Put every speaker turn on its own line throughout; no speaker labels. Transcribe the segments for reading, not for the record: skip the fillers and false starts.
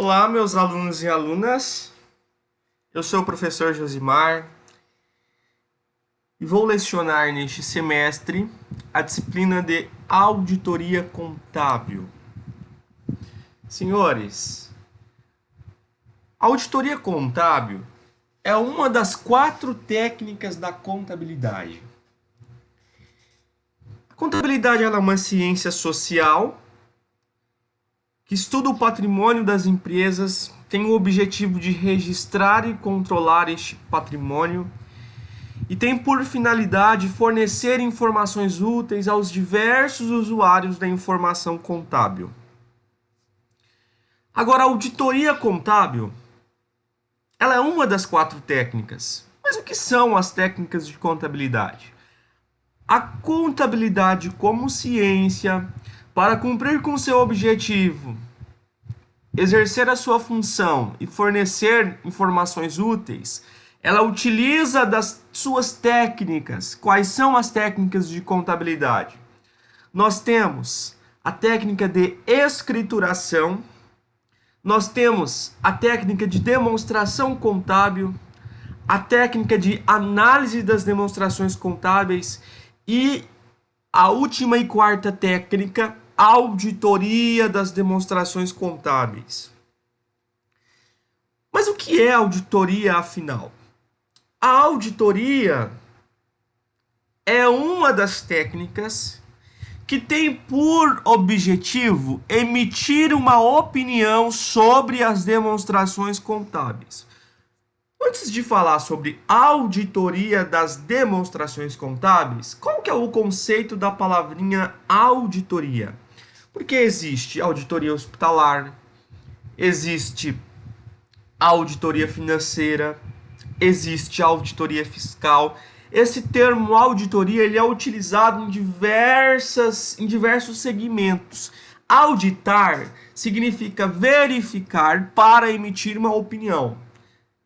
Olá, meus alunos e alunas. Eu sou o professor Josimar e vou lecionar neste semestre a disciplina de Auditoria Contábil. Senhores, a auditoria contábil é uma das 4 técnicas da contabilidade. A contabilidade é uma ciência social que estuda o patrimônio das empresas, tem o objetivo de registrar e controlar este patrimônio e tem por finalidade fornecer informações úteis aos diversos usuários da informação contábil. Agora, a auditoria contábil, ela é uma das 4 técnicas. Mas o que são as técnicas de contabilidade? A contabilidade como ciência, para cumprir com seu objetivo, exercer a sua função e fornecer informações úteis, ela utiliza das suas técnicas. Quais são as técnicas de contabilidade? Nós temos a técnica de escrituração, nós temos a técnica de demonstração contábil, a técnica de análise das demonstrações contábeis e a última e 4ª técnica, auditoria das demonstrações contábeis. Mas o que é auditoria, afinal? A auditoria é uma das técnicas que tem por objetivo emitir uma opinião sobre as demonstrações contábeis. Antes de falar sobre auditoria das demonstrações contábeis, qual que é o conceito da palavrinha auditoria? Porque existe auditoria hospitalar, existe auditoria financeira, existe auditoria fiscal. Esse termo auditoria ele é utilizado em diversos segmentos. Auditar significa verificar para emitir uma opinião.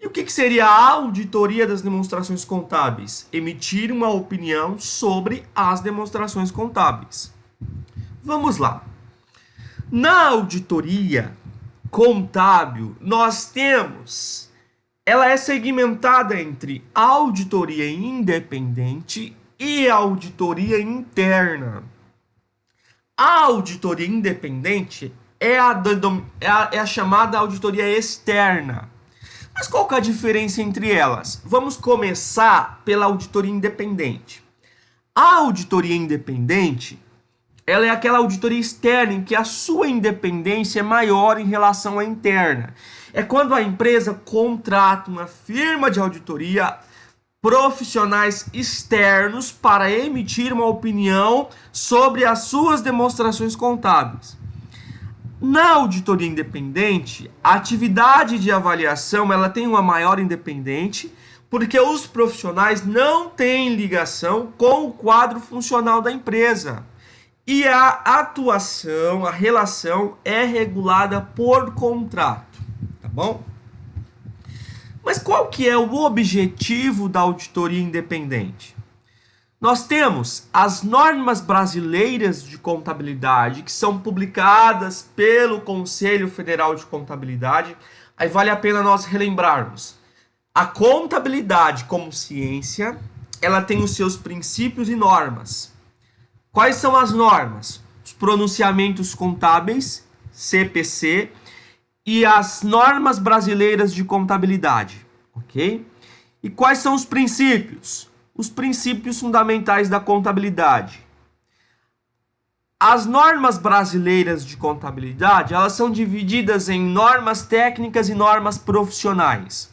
E o que seria a auditoria das demonstrações contábeis? Emitir uma opinião sobre as demonstrações contábeis. Vamos lá. Na auditoria contábil, ela é segmentada entre auditoria independente e auditoria interna. A auditoria independente é a chamada auditoria externa. Mas qual que é a diferença entre elas? Vamos começar pela auditoria independente. A auditoria independente, ela é aquela auditoria externa em que a sua independência é maior em relação à interna. É quando a empresa contrata uma firma de auditoria, profissionais externos para emitir uma opinião sobre as suas demonstrações contábeis. Na auditoria independente, a atividade de avaliação ela tem uma maior independência, porque os profissionais não têm ligação com o quadro funcional da empresa. E a atuação, a relação é regulada por contrato, tá bom? Mas qual que é o objetivo da auditoria independente? Nós temos as normas brasileiras de contabilidade, que são publicadas pelo Conselho Federal de Contabilidade. Aí vale a pena nós relembrarmos. A contabilidade como ciência, ela tem os seus princípios e normas. Quais são as normas? Os pronunciamentos contábeis, CPC, e as normas brasileiras de contabilidade, ok? E quais são os princípios? Os princípios fundamentais da contabilidade. As normas brasileiras de contabilidade, elas são divididas em normas técnicas e normas profissionais.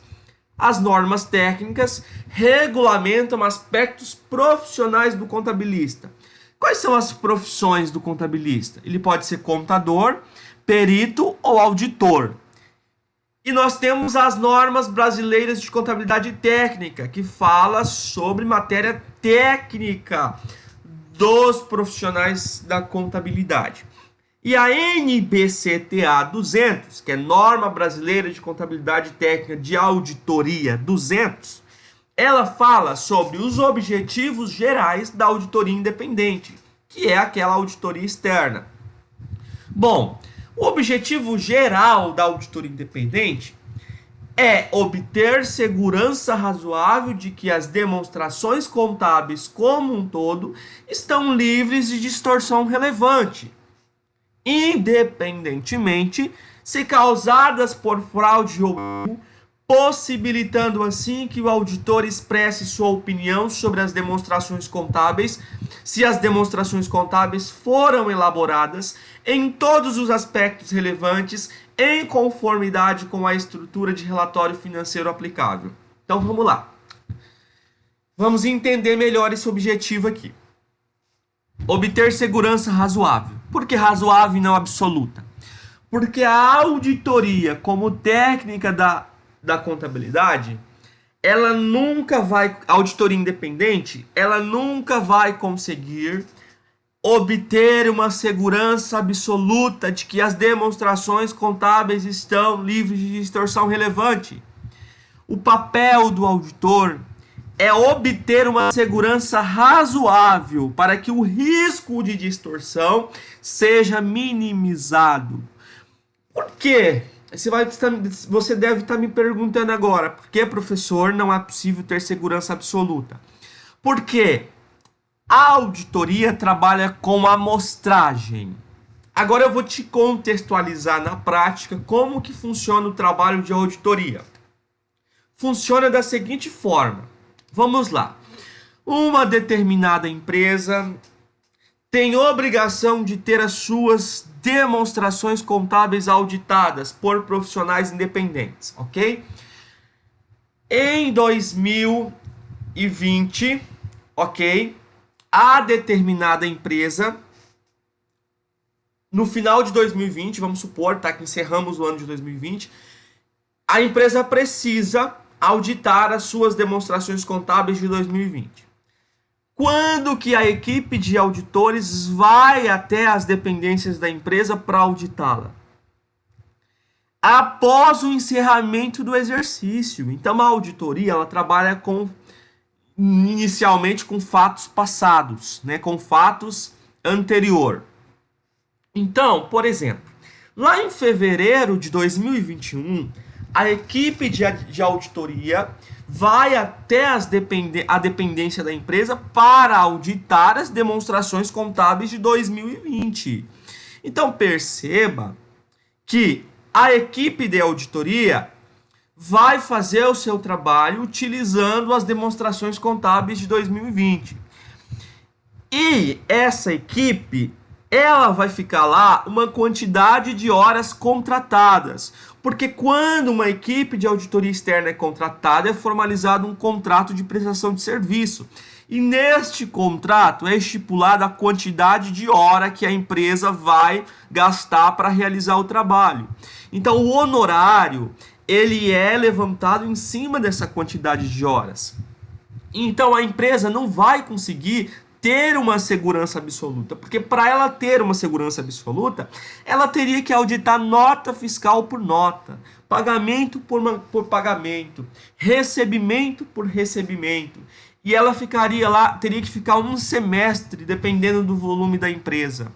As normas técnicas regulamentam aspectos profissionais do contabilista. Quais são as profissões do contabilista? Ele pode ser contador, perito ou auditor. E nós temos as normas brasileiras de contabilidade técnica, que fala sobre matéria técnica dos profissionais da contabilidade. E a NBCTA 200, que é Norma Brasileira de Contabilidade Técnica de Auditoria 200, ela fala sobre os objetivos gerais da auditoria independente, que é aquela auditoria externa. Bom, O objetivo geral da auditoria independente é obter segurança razoável de que as demonstrações contábeis como um todo estão livres de distorção relevante, independentemente se causadas por fraude ou erro, possibilitando assim que o auditor expresse sua opinião sobre as demonstrações contábeis, se as demonstrações contábeis foram elaboradas em todos os aspectos relevantes em conformidade com a estrutura de relatório financeiro aplicável. Então vamos lá. Vamos entender melhor esse objetivo aqui. Obter segurança razoável. Por que razoável e não absoluta? Porque a auditoria, como técnica da contabilidade, ela nunca vai, auditoria independente, ela nunca vai conseguir obter uma segurança absoluta de que as demonstrações contábeis estão livres de distorção relevante. O papel do auditor é obter uma segurança razoável para que o risco de distorção seja minimizado. Por quê? Você deve estar me perguntando agora, por que, professor, não é possível ter segurança absoluta? Porque a auditoria trabalha com amostragem. Agora eu vou te contextualizar na prática como que funciona o trabalho de auditoria. Funciona da seguinte forma. Vamos lá. Uma determinada empresa tem obrigação de ter as suas demonstrações contábeis auditadas por profissionais independentes, ok? Em 2020, ok? A determinada empresa, no final de 2020, vamos supor, tá, que encerramos o ano de 2020, a empresa precisa auditar as suas demonstrações contábeis de 2020. Quando que a equipe de auditores vai até as dependências da empresa para auditá-la? Após o encerramento do exercício. Então a auditoria ela trabalha inicialmente com fatos passados, né, com fatos anterior. Então, por exemplo, lá em fevereiro de 2021, a equipe de auditoria vai até a dependência da empresa para auditar as demonstrações contábeis de 2020. Então perceba que a equipe de auditoria vai fazer o seu trabalho utilizando as demonstrações contábeis de 2020. E essa equipe, ela vai ficar lá uma quantidade de horas contratadas. Porque quando uma equipe de auditoria externa é contratada, é formalizado um contrato de prestação de serviço. E neste contrato é estipulada a quantidade de hora que a empresa vai gastar para realizar o trabalho. Então o honorário, ele é levantado em cima dessa quantidade de horas. Então a empresa não vai conseguir ter uma segurança absoluta, porque para ela ter uma segurança absoluta, ela teria que auditar nota fiscal por nota, pagamento por pagamento, recebimento por recebimento, e ela ficaria lá, teria que ficar um semestre, dependendo do volume da empresa,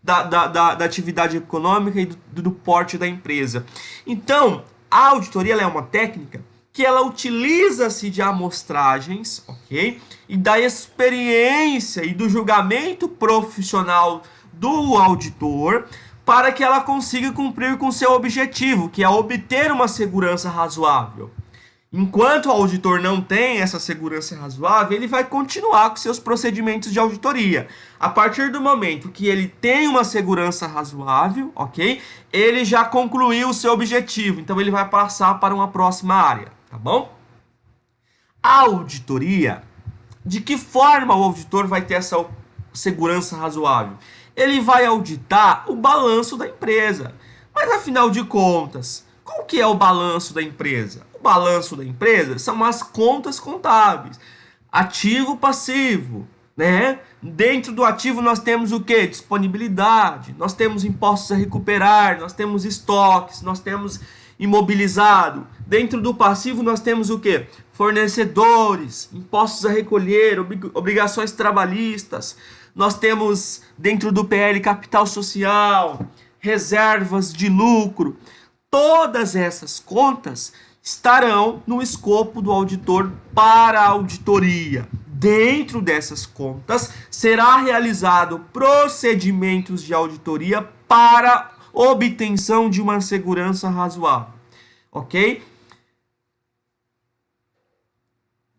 da atividade econômica e do porte da empresa. Então, a auditoria ela é uma técnica que ela utiliza-se de amostragens, ok? E da experiência e do julgamento profissional do auditor para que ela consiga cumprir com seu objetivo, que é obter uma segurança razoável. Enquanto o auditor não tem essa segurança razoável, ele vai continuar com seus procedimentos de auditoria. A partir do momento que ele tem uma segurança razoável, ok? Ele já concluiu o seu objetivo, então ele vai passar para uma próxima área, tá bom? A auditoria, de que forma o auditor vai ter essa segurança razoável? Ele vai auditar o balanço da empresa. Mas afinal de contas, qual que é o balanço da empresa? O balanço da empresa são as contas contábeis, ativo, passivo, né? Dentro do ativo nós temos o que? Disponibilidade, nós temos impostos a recuperar, nós temos estoques, nós temos imobilizado. Dentro do passivo nós temos o que? Fornecedores, impostos a recolher, obrigações trabalhistas. Nós temos dentro do PL capital social, reservas de lucro. Todas essas contas estarão no escopo do auditor para a auditoria. Dentro dessas contas, será realizado procedimentos de auditoria para obtenção de uma segurança razoável. Ok?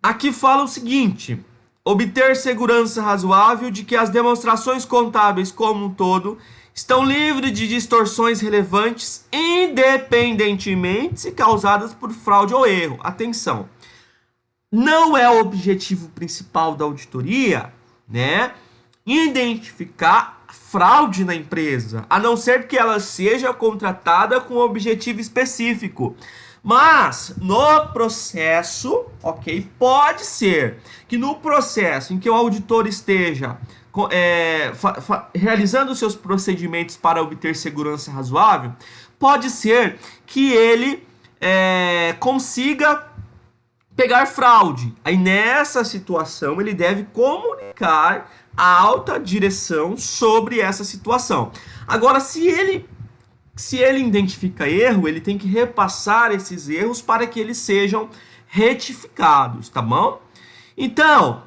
Aqui fala o seguinte: obter segurança razoável de que as demonstrações contábeis como um todo estão livres de distorções relevantes, independentemente se causadas por fraude ou erro. Atenção, não é o objetivo principal da auditoria, né, identificar fraude na empresa, a não ser que ela seja contratada com um objetivo específico. Mas no processo, ok, pode ser que no processo em que o auditor esteja realizando seus procedimentos para obter segurança razoável, pode ser que ele consiga pegar fraude. Aí nessa situação ele deve comunicar à alta direção sobre essa situação. Agora, se ele identifica erro, ele tem que repassar esses erros para que eles sejam retificados, tá bom? Então,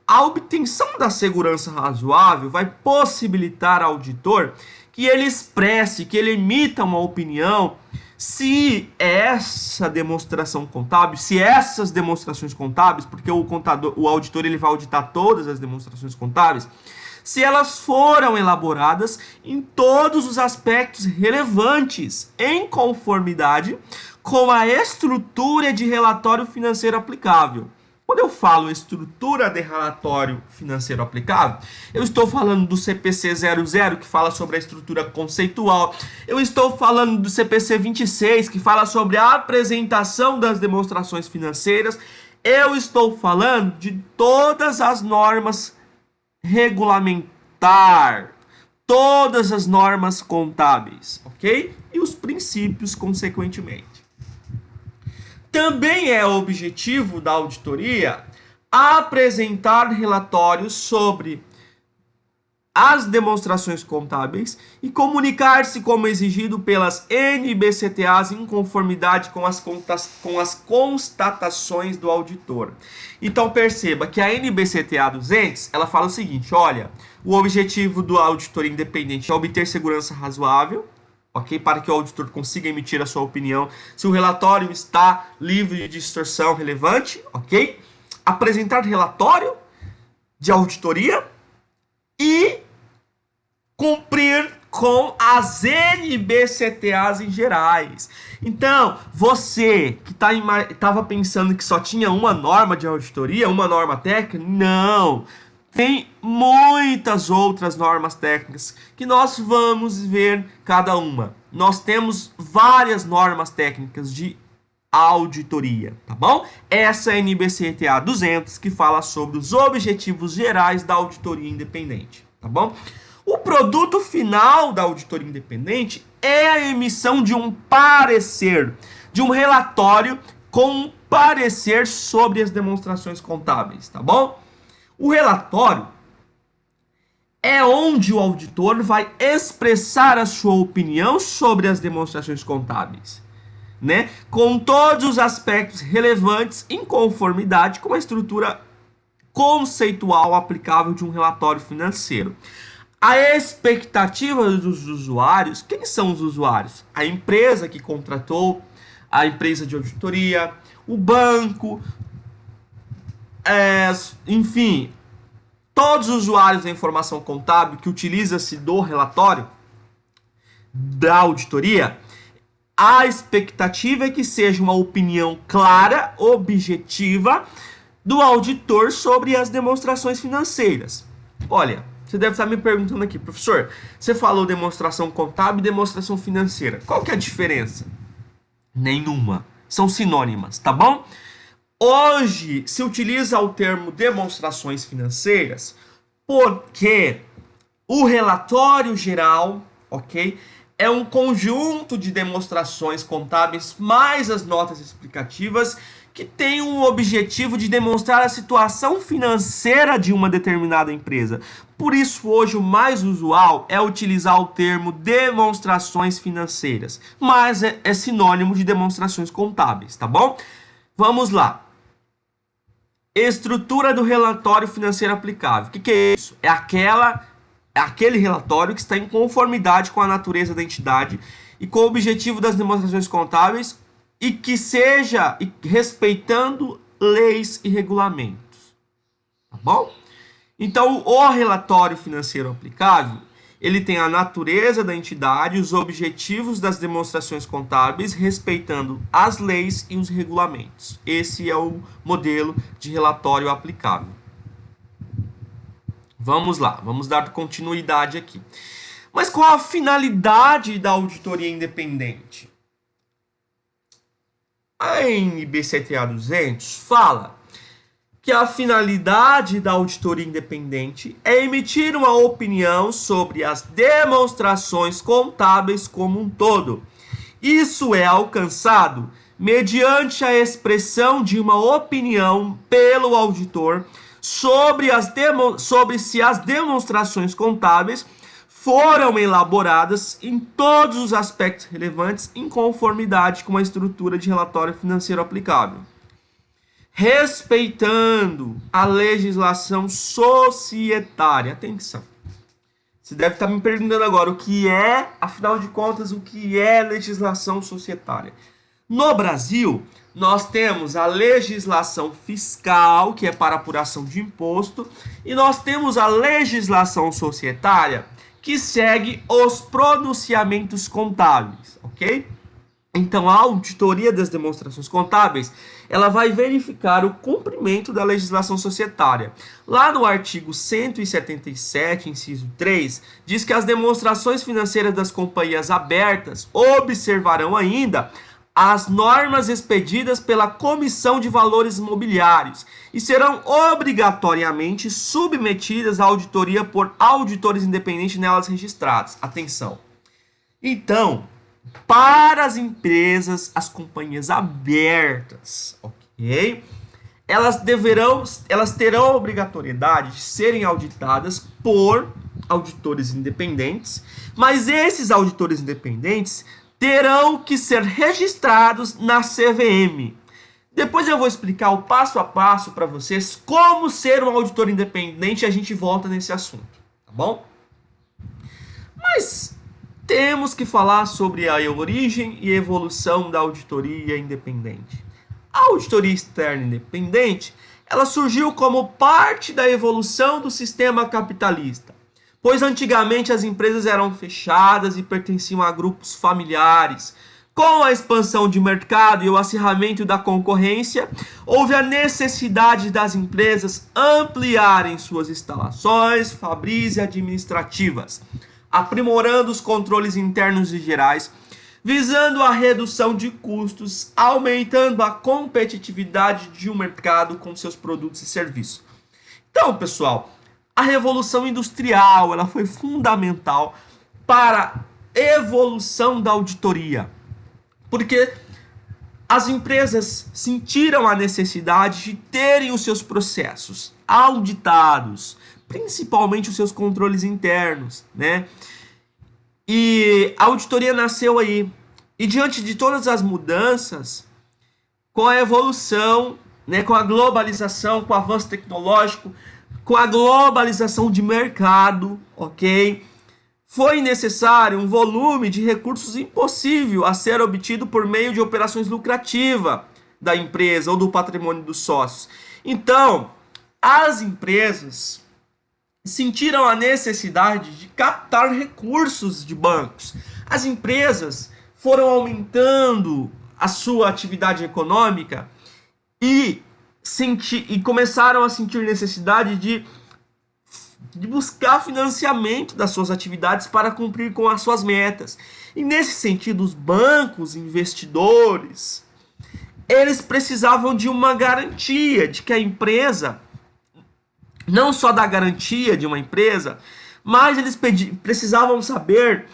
a obtenção da segurança razoável vai possibilitar ao auditor que ele expresse, que ele emita uma opinião se essa demonstração contábil, se essas demonstrações contábeis, porque o auditor ele vai auditar todas as demonstrações contábeis, se elas foram elaboradas em todos os aspectos relevantes, em conformidade com a estrutura de relatório financeiro aplicável. Quando eu falo estrutura de relatório financeiro aplicável, eu estou falando do CPC 00, que fala sobre a estrutura conceitual. Eu estou falando do CPC 26, que fala sobre a apresentação das demonstrações financeiras. Eu estou falando de todas as normas regulamentar, todas as normas contábeis, ok? E os princípios, consequentemente. Também é objetivo da auditoria apresentar relatórios sobre as demonstrações contábeis e comunicar-se como exigido pelas NBCTAs em conformidade com as constatações do auditor. Então perceba que a NBCTA 200, ela fala o seguinte: olha, o objetivo do auditor independente é obter segurança razoável, ok? Para que o auditor consiga emitir a sua opinião se o relatório está livre de distorção relevante, ok? Apresentar relatório de auditoria e cumprir com as NBCTAs em gerais. Então, você que estava pensando que só tinha uma norma de auditoria, uma norma técnica, não. Tem muitas outras normas técnicas que nós vamos ver cada uma. Nós temos várias normas técnicas de auditoria, tá bom? Essa é a NBCTA 200, que fala sobre os objetivos gerais da auditoria independente, tá bom? O produto final da auditoria independente é a emissão de um parecer, de um relatório com um parecer sobre as demonstrações contábeis, tá bom? O relatório é onde o auditor vai expressar a sua opinião sobre as demonstrações contábeis, né? Com todos os aspectos relevantes em conformidade com a estrutura conceitual aplicável de um relatório financeiro. A expectativa dos usuários, quem são os usuários? A empresa que contratou, a empresa de auditoria, o banco, enfim, todos os usuários da informação contábil que utiliza-se do relatório da auditoria, a expectativa é que seja uma opinião clara, objetiva do auditor sobre as demonstrações financeiras. Olha, você deve estar me perguntando aqui, professor, você falou demonstração contábil e demonstração financeira. Qual que é a diferença? Nenhuma. São sinônimas, tá bom? Hoje se utiliza o termo demonstrações financeiras porque o relatório geral, ok, é um conjunto de demonstrações contábeis mais as notas explicativas que tem um objetivo de demonstrar a situação financeira de uma determinada empresa. Por isso, hoje, o mais usual é utilizar o termo demonstrações financeiras, mas é sinônimo de demonstrações contábeis, tá bom? Vamos lá. Estrutura do relatório financeiro aplicável. O que é isso? É aquele relatório que está em conformidade com a natureza da entidade e com o objetivo das demonstrações contábeis e que seja respeitando leis e regulamentos. Tá bom? Então, o relatório financeiro aplicável, ele tem a natureza da entidade, os objetivos das demonstrações contábeis, respeitando as leis e os regulamentos. Esse é o modelo de relatório aplicável. Vamos lá, vamos dar continuidade aqui. Mas qual a finalidade da auditoria independente? A NBCTA 200 fala que a finalidade da auditoria independente é emitir uma opinião sobre as demonstrações contábeis como um todo. Isso é alcançado mediante a expressão de uma opinião pelo auditor sobre se as demonstrações contábeis foram elaboradas em todos os aspectos relevantes em conformidade com a estrutura de relatório financeiro aplicável, respeitando a legislação societária. Atenção. Você deve estar me perguntando agora o que é, afinal de contas, o que é legislação societária. No Brasil, nós temos a legislação fiscal, que é para apuração de imposto, e nós temos a legislação societária, que segue os pronunciamentos contábeis, ok? Então, a auditoria das demonstrações contábeis, ela vai verificar o cumprimento da legislação societária. Lá no artigo 177, inciso 3, diz que as demonstrações financeiras das companhias abertas observarão ainda as normas expedidas pela Comissão de Valores Mobiliários e serão obrigatoriamente submetidas à auditoria por auditores independentes nelas registrados. Atenção! Então, para as empresas, as companhias abertas, ok? Elas terão a obrigatoriedade de serem auditadas por auditores independentes, mas esses auditores independentes terão que ser registrados na CVM. Depois eu vou explicar o passo a passo para vocês como ser um auditor independente e a gente volta nesse assunto, tá bom? Mas temos que falar sobre a origem e evolução da auditoria independente. A auditoria externa independente, ela surgiu como parte da evolução do sistema capitalista, pois antigamente as empresas eram fechadas e pertenciam a grupos familiares. Com a expansão de mercado e o acirramento da concorrência, houve a necessidade das empresas ampliarem suas instalações, fabris e administrativas, aprimorando os controles internos e gerais, visando a redução de custos, aumentando a competitividade de um mercado com seus produtos e serviços. Então, pessoal, a Revolução Industrial, ela foi fundamental para a evolução da auditoria, porque as empresas sentiram a necessidade de terem os seus processos auditados, principalmente os seus controles internos, né? E a auditoria nasceu aí. E diante de todas as mudanças, com a evolução, né, com a globalização, com o avanço tecnológico, com a globalização de mercado, ok? Foi necessário um volume de recursos impossível a ser obtido por meio de operações lucrativas da empresa ou do patrimônio dos sócios. Então, as empresas sentiram a necessidade de captar recursos de bancos. As empresas foram aumentando a sua atividade econômica e começaram a sentir necessidade de buscar financiamento das suas atividades para cumprir com as suas metas. E nesse sentido, os bancos, investidores, eles precisavam de uma garantia de que a empresa, não só da garantia de uma empresa, mas eles precisavam saber,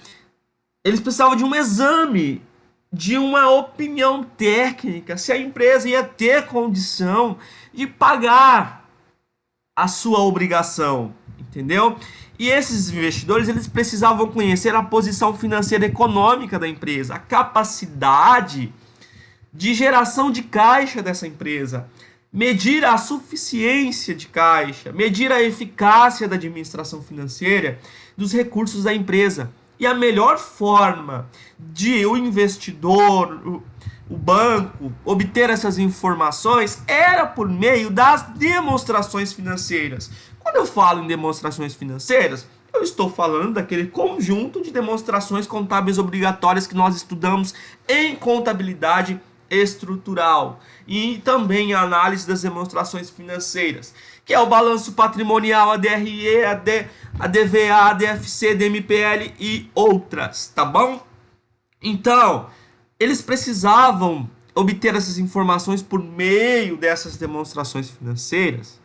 eles precisavam de um exame de uma opinião técnica, se a empresa ia ter condição de pagar a sua obrigação, entendeu? E esses investidores, eles precisavam conhecer a posição financeira e econômica da empresa, a capacidade de geração de caixa dessa empresa, medir a suficiência de caixa, medir a eficácia da administração financeira dos recursos da empresa. E a melhor forma de o investidor, o banco, obter essas informações era por meio das demonstrações financeiras. Quando eu falo em demonstrações financeiras, eu estou falando daquele conjunto de demonstrações contábeis obrigatórias que nós estudamos em contabilidade estrutural e também a análise das demonstrações financeiras, que é o balanço patrimonial, a DRE, a DVA, a DFC, DMPL e outras, tá bom? Então, eles precisavam obter essas informações por meio dessas demonstrações financeiras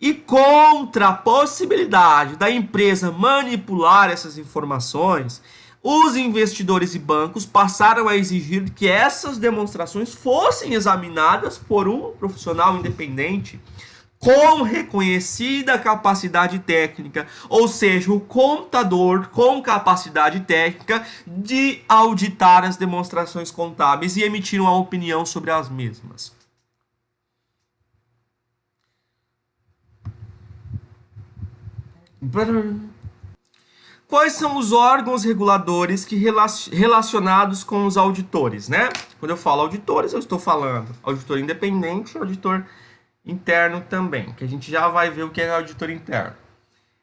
e contra a possibilidade da empresa manipular essas informações, os investidores e bancos passaram a exigir que essas demonstrações fossem examinadas por um profissional independente com reconhecida capacidade técnica, ou seja, o contador com capacidade técnica de auditar as demonstrações contábeis e emitir uma opinião sobre as mesmas. Quais são os órgãos reguladores que relacionados com os auditores, né? Quando eu falo auditores, eu estou falando auditor independente e auditor interno também, que a gente já vai ver o que é auditor interno.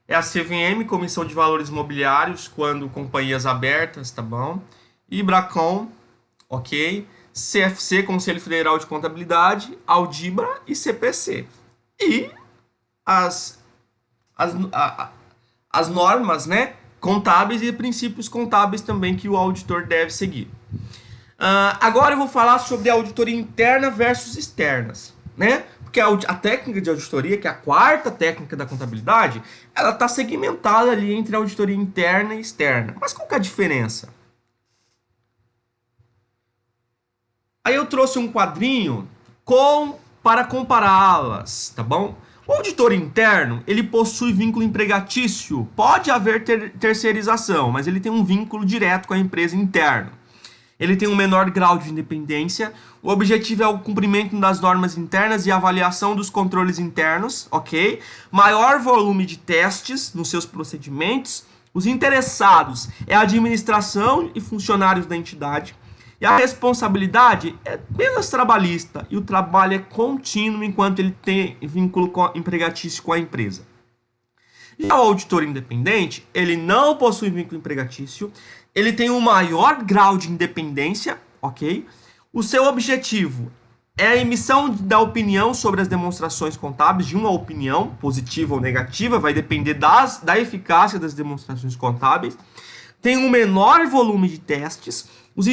É a CVM, Comissão de Valores Mobiliários, quando companhias abertas, tá bom? IBRACON, ok? CFC, Conselho Federal de Contabilidade, Audibra e CPC. E as normas, né, contábeis e princípios contábeis também que o auditor deve seguir. Agora eu vou falar sobre a auditoria interna versus externas, né? Porque a técnica de auditoria, que é a quarta técnica da contabilidade, ela está segmentada ali entre a auditoria interna e externa. Mas qual que é a diferença? Aí eu trouxe um quadrinho para compará-las, tá bom? O auditor interno, ele possui vínculo empregatício. Pode haver terceirização, mas ele tem um vínculo direto com a empresa interna. Ele tem um menor grau de independência. O objetivo é o cumprimento das normas internas e avaliação dos controles internos, ok? Maior volume de testes nos seus procedimentos. Os interessados é a administração e funcionários da entidade. E a responsabilidade é apenas trabalhista e o trabalho é contínuo enquanto ele tem vínculo empregatício com a empresa. Já o auditor independente, ele não possui vínculo empregatício, ele tem um maior grau de independência, ok? O seu objetivo é a emissão da opinião sobre as demonstrações contábeis, de uma opinião, positiva ou negativa, vai depender da eficácia das demonstrações contábeis. Tem um menor volume de testes. Os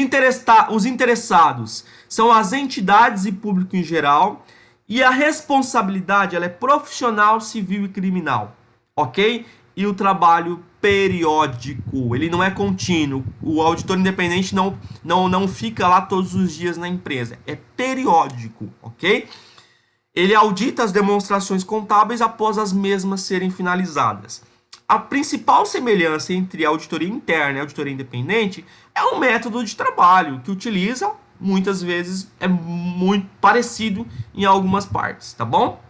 interessados são as entidades e público em geral. E a responsabilidade ela é profissional, civil e criminal. Ok? E o trabalho periódico. Ele não é contínuo. O auditor independente não fica lá todos os dias na empresa. É periódico. Ok? Ele audita as demonstrações contábeis após as mesmas serem finalizadas. A principal semelhança entre a auditoria interna e a auditoria independente é um método de trabalho que utiliza, muitas vezes, é muito parecido em algumas partes, tá bom?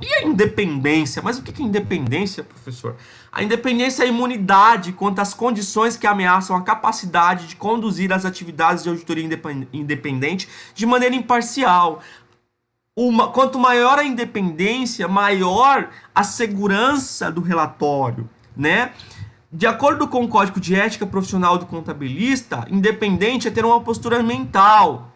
E a independência? Mas o que é independência, professor? A independência é a imunidade quanto às condições que ameaçam a capacidade de conduzir as atividades de auditoria independente de maneira imparcial. Quanto maior a independência, maior a segurança do relatório, né? De acordo com o Código de Ética Profissional do Contabilista, independente é ter uma postura mental,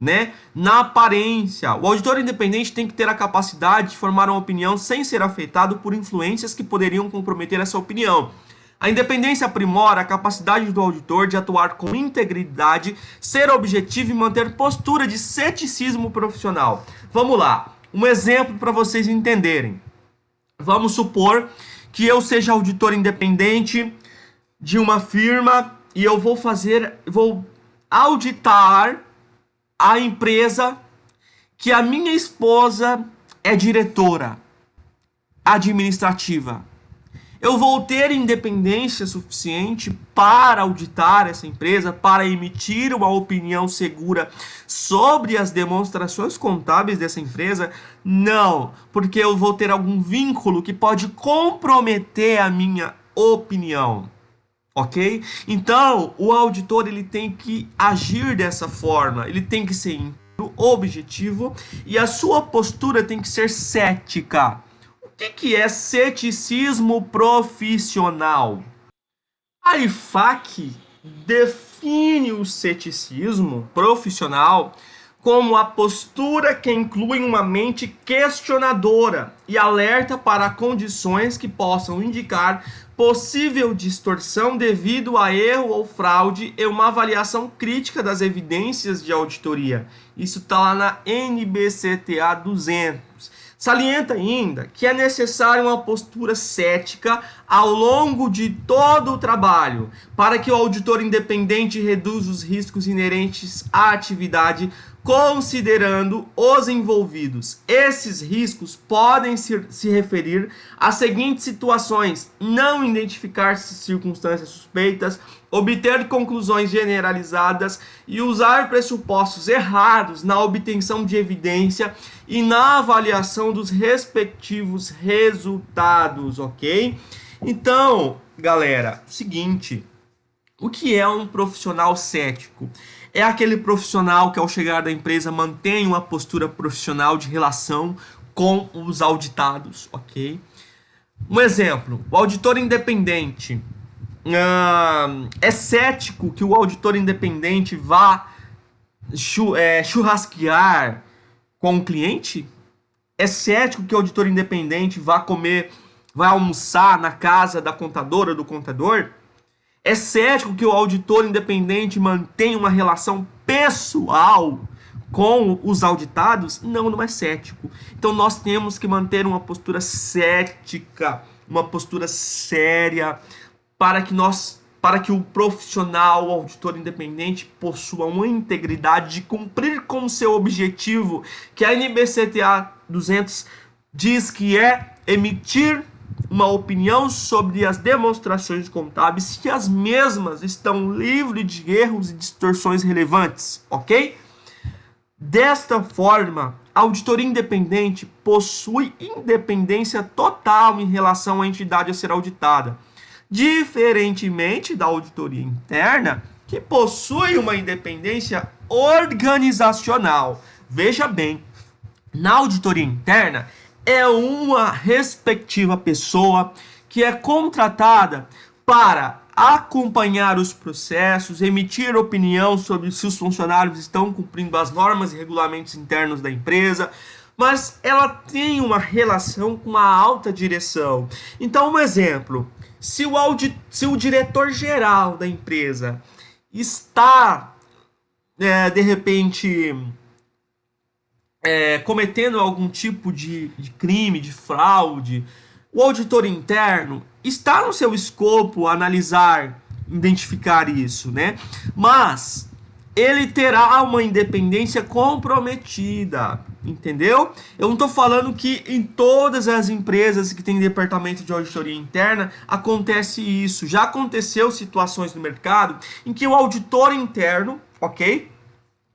né? Na aparência. O auditor independente tem que ter a capacidade de formar uma opinião sem ser afetado por influências que poderiam comprometer essa opinião. A independência aprimora a capacidade do auditor de atuar com integridade, ser objetivo e manter postura de ceticismo profissional. Vamos lá, um exemplo para vocês entenderem. Vamos supor que eu seja auditor independente de uma firma e eu vou auditar a empresa que a minha esposa é diretora administrativa. Eu vou ter independência suficiente para auditar essa empresa, para emitir uma opinião segura sobre as demonstrações contábeis dessa empresa? Não, porque eu vou ter algum vínculo que pode comprometer a minha opinião. Ok? Então, o auditor ele tem que agir dessa forma, ele tem que ser objetivo e a sua postura tem que ser cética. O que é ceticismo profissional? A IFAC define o ceticismo profissional como a postura que inclui uma mente questionadora e alerta para condições que possam indicar possível distorção devido a erro ou fraude e uma avaliação crítica das evidências de auditoria. Isso está lá na NBCTA 200. Salienta ainda que é necessária uma postura cética ao longo de todo o trabalho, para que o auditor independente reduza os riscos inerentes à atividade, considerando os envolvidos. Esses riscos podem se referir às seguintes situações: não identificar circunstâncias suspeitas, obter conclusões generalizadas e usar pressupostos errados na obtenção de evidência e na avaliação dos respectivos resultados, ok? Então, galera, seguinte, o que é um profissional cético? É aquele profissional que ao chegar da empresa mantém uma postura profissional de relação com os auditados, ok? Um exemplo, o auditor independente. É cético que o auditor independente vá churrasquear com o cliente? É cético que o auditor independente vá almoçar na casa da contadora, do contador? É cético que o auditor independente mantenha uma relação pessoal com os auditados? Não, não é cético. Então nós temos que manter uma postura cética, uma postura séria, para que o profissional, o auditor independente, possua uma integridade de cumprir com o seu objetivo, que a NBCTA 200 diz que é emitir uma opinião sobre as demonstrações contábeis se as mesmas estão livres de erros e distorções relevantes, ok? Desta forma, a auditoria independente possui independência total em relação à entidade a ser auditada, diferentemente da auditoria interna, que possui uma independência organizacional. Veja bem, na auditoria interna, é uma respectiva pessoa que é contratada para acompanhar os processos, emitir opinião sobre se os funcionários estão cumprindo as normas e regulamentos internos da empresa, mas ela tem uma relação com a alta direção. Então, um exemplo, se o diretor-geral da empresa está, de repente, cometendo algum tipo de crime, de fraude, o auditor interno está no seu escopo analisar, identificar isso, né? Mas ele terá uma independência comprometida, entendeu? Eu não estou falando que em todas as empresas que têm departamento de auditoria interna acontece isso. Já aconteceu situações no mercado em que o auditor interno, ok,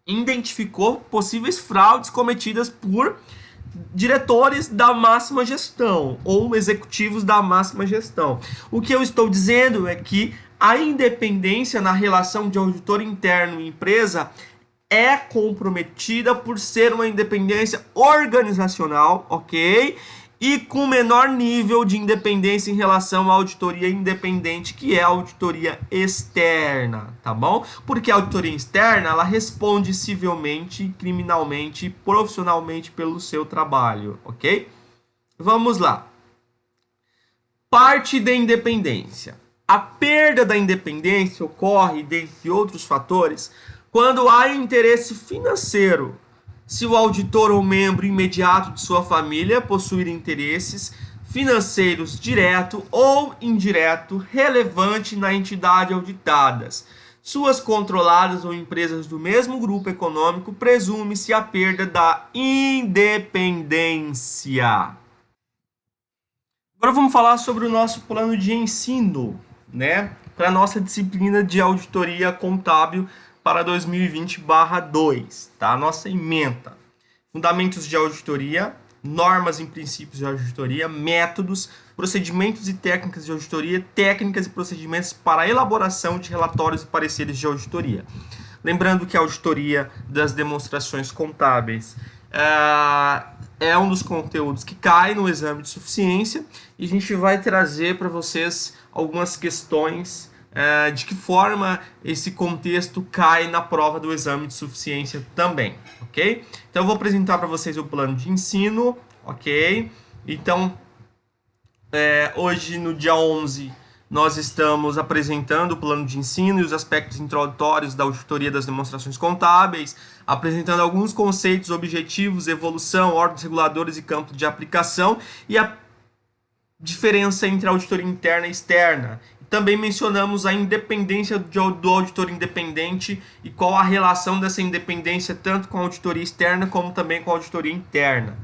identificou possíveis fraudes cometidas por diretores da máxima gestão ou executivos da máxima gestão. O que eu estou dizendo é que a independência na relação de auditor interno e empresa é comprometida por ser uma independência organizacional, ok? E com menor nível de independência em relação à auditoria independente, que é a auditoria externa, tá bom? Porque a auditoria externa, ela responde civilmente, criminalmente e profissionalmente pelo seu trabalho, ok? Vamos lá. Parte da independência. A perda da independência ocorre, dentre outros fatores, quando há interesse financeiro. Se o auditor ou membro imediato de sua família possuir interesses financeiros direto ou indireto relevante na entidade auditadas. suas controladas ou empresas do mesmo grupo econômico, presume-se a perda da independência. Agora vamos falar sobre o nosso plano de ensino, né? Para a nossa disciplina de auditoria contábil para 2020/2, tá? A nossa ementa. Fundamentos de auditoria, normas e princípios de auditoria, métodos, procedimentos e técnicas de auditoria, técnicas e procedimentos para a elaboração de relatórios e pareceres de auditoria. Lembrando que a auditoria das demonstrações contábeis é um dos conteúdos que cai no exame de suficiência e a gente vai trazer para vocês algumas questões de que forma esse contexto cai na prova do exame de suficiência também, ok? Então eu vou apresentar para vocês o plano de ensino, ok? Então, hoje no dia 11 nós estamos apresentando o plano de ensino e os aspectos introdutórios da auditoria das demonstrações contábeis, apresentando alguns conceitos, objetivos, evolução, órgãos reguladores e campo de aplicação e a diferença entre a auditoria interna e externa. Também mencionamos a independência do auditor independente e qual a relação dessa independência tanto com a auditoria externa como também com a auditoria interna.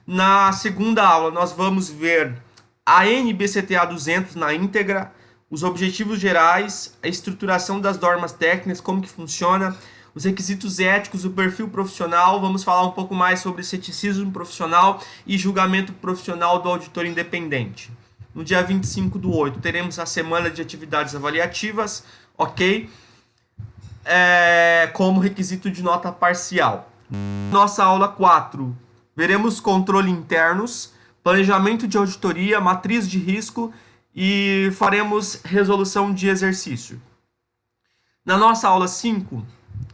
Na segunda aula nós vamos ver a NBCTA 200 na íntegra, os objetivos gerais, a estruturação das normas técnicas, como que funciona, os requisitos éticos, o perfil profissional, vamos falar um pouco mais sobre ceticismo profissional e julgamento profissional do auditor independente. No dia 25/8 teremos a semana de atividades avaliativas, ok? Como requisito de nota parcial. Nossa aula 4, veremos controle internos, planejamento de auditoria, matriz de risco e faremos resolução de exercício. Na nossa aula 5,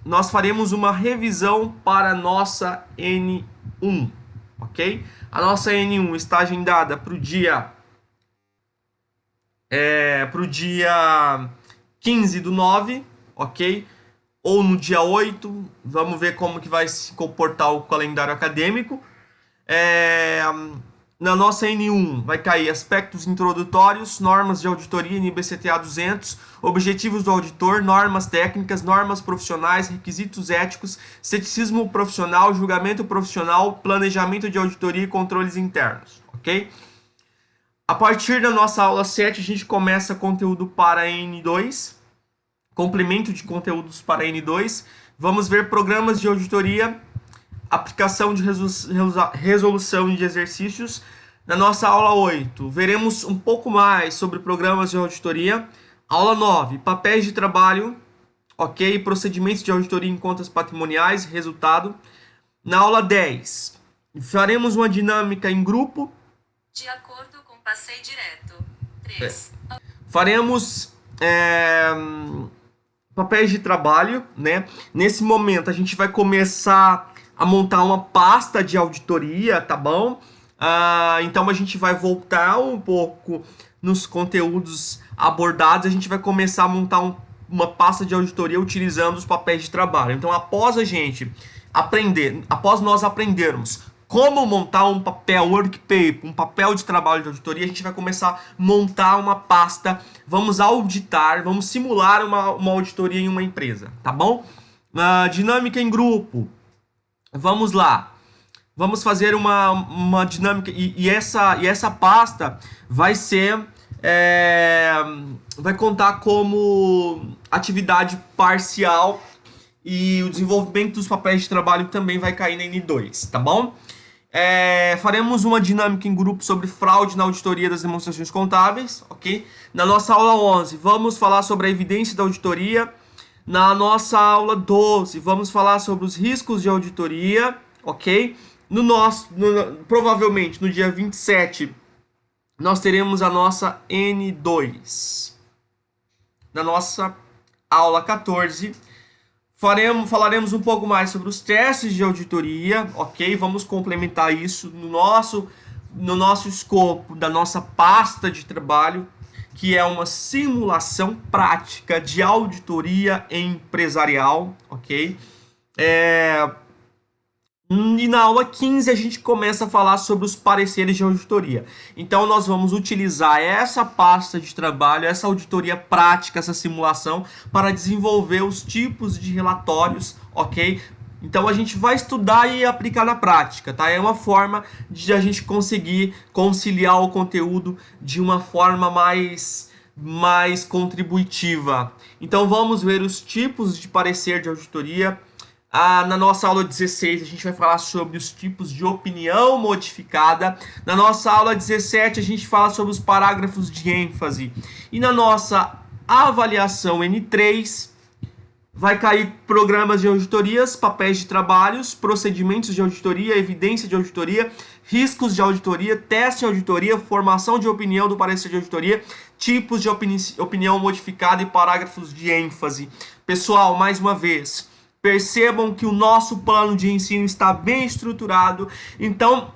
nós faremos uma revisão para a nossa N1, ok? A nossa N1 está agendada para o dia 15/9, ok? Ou no dia 8, vamos ver como que vai se comportar o calendário acadêmico. Na nossa N1 vai cair aspectos introdutórios, normas de auditoria NBCTA 200, objetivos do auditor, normas técnicas, normas profissionais, requisitos éticos, ceticismo profissional, julgamento profissional, planejamento de auditoria e controles internos, ok? A partir da nossa aula 7 a gente começa conteúdo para N2, complemento de conteúdos para N2, vamos ver programas de auditoria, aplicação de resolução de exercícios. Na nossa aula 8, veremos um pouco mais sobre programas de auditoria. Aula 9, papéis de trabalho, ok? Procedimentos de auditoria em contas patrimoniais, resultado. Na aula 10, faremos uma dinâmica em grupo.
De acordo com passei direto. 3.
Faremos papéis de trabalho, né? Nesse momento a gente vai começar a montar uma pasta de auditoria, tá bom? Então a gente vai voltar um pouco nos conteúdos abordados, a gente vai começar a montar uma pasta de auditoria utilizando os papéis de trabalho. Então após nós aprendermos como montar um papel, work paper, um papel de trabalho de auditoria, a gente vai começar a montar uma pasta, vamos auditar, vamos simular uma auditoria em uma empresa, tá bom? Dinâmica em grupo. Vamos lá, vamos fazer uma dinâmica e essa pasta vai ser, vai contar como atividade parcial e o desenvolvimento dos papéis de trabalho também vai cair na N2, tá bom? Faremos uma dinâmica em grupo sobre fraude na auditoria das demonstrações contábeis, ok? Na nossa aula 11, vamos falar sobre a evidência da auditoria. Na nossa aula 12, vamos falar sobre os riscos de auditoria, ok? Provavelmente no dia 27, nós teremos a nossa N2. Na nossa aula 14, falaremos um pouco mais sobre os testes de auditoria, ok? Vamos complementar isso no nosso escopo da nossa pasta de trabalho, que é uma simulação prática de auditoria empresarial, ok? E na aula 15 a gente começa a falar sobre os pareceres de auditoria. Então nós vamos utilizar essa pasta de trabalho, essa auditoria prática, essa simulação para desenvolver os tipos de relatórios, ok? Então a gente vai estudar e aplicar na prática, tá? É uma forma de a gente conseguir conciliar o conteúdo de uma forma mais contributiva. Então vamos ver os tipos de parecer de auditoria. Na nossa aula 16 a gente vai falar sobre os tipos de opinião modificada. Na nossa aula 17 a gente fala sobre os parágrafos de ênfase. E na nossa avaliação N3 vai cair programas de auditorias, papéis de trabalhos, procedimentos de auditoria, evidência de auditoria, riscos de auditoria, teste de auditoria, formação de opinião do parecer de auditoria, tipos de opinião modificada e parágrafos de ênfase. Pessoal, mais uma vez, percebam que o nosso plano de ensino está bem estruturado, então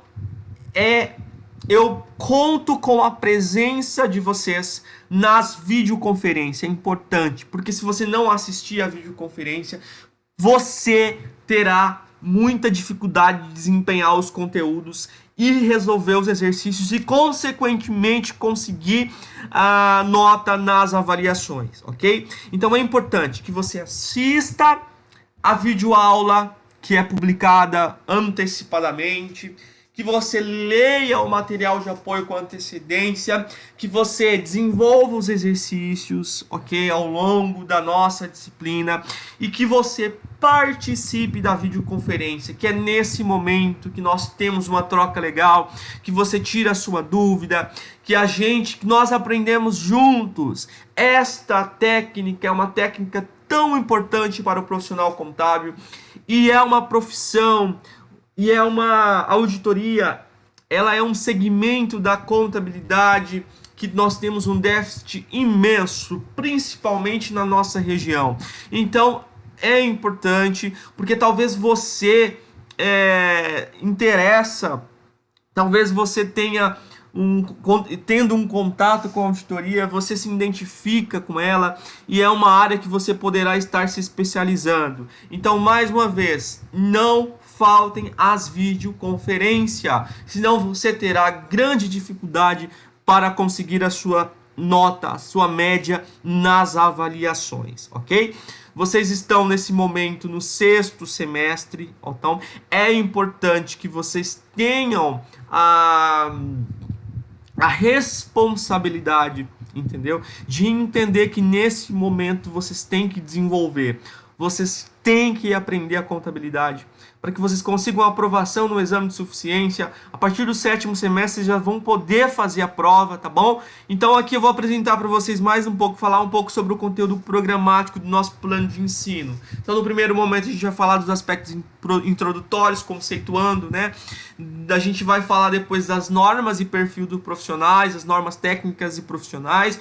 eu conto com a presença de vocês nas videoconferências. É importante, porque se você não assistir a videoconferência, você terá muita dificuldade de desempenhar os conteúdos e resolver os exercícios e, consequentemente, conseguir a nota nas avaliações, ok? Então é importante que você assista a videoaula que é publicada antecipadamente, que você leia o material de apoio com antecedência, que você desenvolva os exercícios, ok, ao longo da nossa disciplina e que você participe da videoconferência, que é nesse momento que nós temos uma troca legal, que você tira a sua dúvida, que nós aprendemos juntos. Esta técnica é uma técnica tão importante para o profissional contábil e é uma profissão e é uma auditoria, ela é um segmento da contabilidade que nós temos um déficit imenso, principalmente na nossa região. Então, é importante, porque talvez você talvez você tenha tendo um contato com a auditoria, você se identifica com ela e é uma área que você poderá estar se especializando. Então, mais uma vez, não faltem às videoconferências, senão você terá grande dificuldade para conseguir a sua nota, a sua média nas avaliações, ok? Vocês estão nesse momento no 6º semestre, então é importante que vocês tenham a responsabilidade, entendeu? De entender que nesse momento vocês têm que desenvolver, vocês têm que aprender a contabilidade para que vocês consigam a aprovação no exame de suficiência. A partir do 7º semestre já vão poder fazer a prova, tá bom? Então aqui eu vou apresentar para vocês mais um pouco, falar um pouco sobre o conteúdo programático do nosso plano de ensino. Então no primeiro momento a gente vai falar dos aspectos introdutórios, conceituando, né? A gente vai falar depois das normas e perfil dos profissionais, as normas técnicas e profissionais.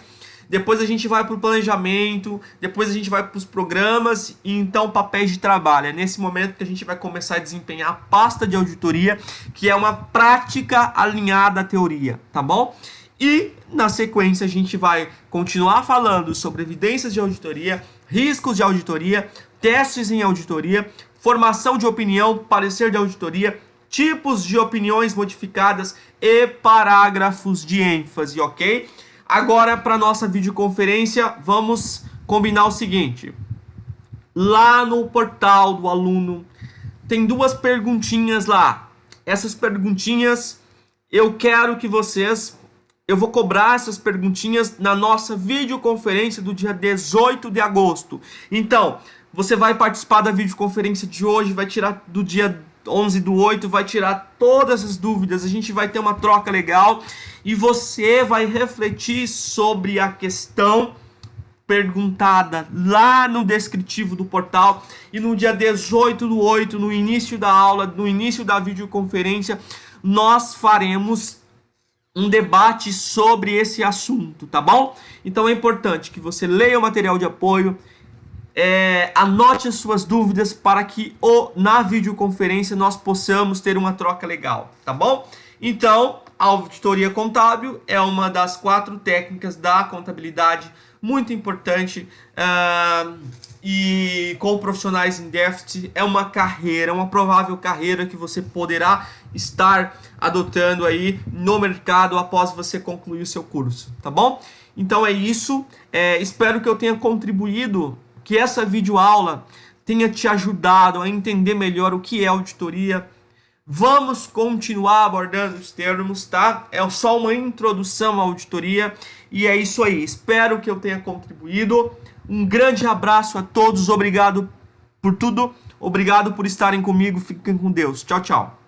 Depois a gente vai para o planejamento, depois a gente vai para os programas e então papéis de trabalho. É nesse momento que a gente vai começar a desempenhar a pasta de auditoria, que é uma prática alinhada à teoria, tá bom? E na sequência a gente vai continuar falando sobre evidências de auditoria, riscos de auditoria, testes em auditoria, formação de opinião, parecer de auditoria, tipos de opiniões modificadas e parágrafos de ênfase, ok? Agora, para nossa videoconferência, vamos combinar o seguinte. Lá no portal do aluno, tem 2 perguntinhas lá. Essas perguntinhas, eu vou cobrar essas perguntinhas na nossa videoconferência do dia 18 de agosto. Então, você vai participar da videoconferência de hoje, vai tirar do dia 11/8, vai tirar todas as dúvidas, a gente vai ter uma troca legal e você vai refletir sobre a questão perguntada lá no descritivo do portal e no dia 18/8, no início da aula, no início da videoconferência, nós faremos um debate sobre esse assunto, tá bom? Então é importante que você leia o material de apoio, anote as suas dúvidas para que na videoconferência nós possamos ter uma troca legal, tá bom? Então, a auditoria contábil é uma das 4 técnicas da contabilidade muito importante, e com profissionais em déficit é uma carreira, uma provável carreira que você poderá estar adotando aí no mercado após você concluir o seu curso, tá bom? Então é isso, espero que eu tenha contribuído, que essa videoaula tenha te ajudado a entender melhor o que é auditoria. Vamos continuar abordando os termos, tá? É só uma introdução à auditoria e é isso aí. Espero que eu tenha contribuído. Um grande abraço a todos. Obrigado por tudo. Obrigado por estarem comigo. Fiquem com Deus. Tchau, tchau.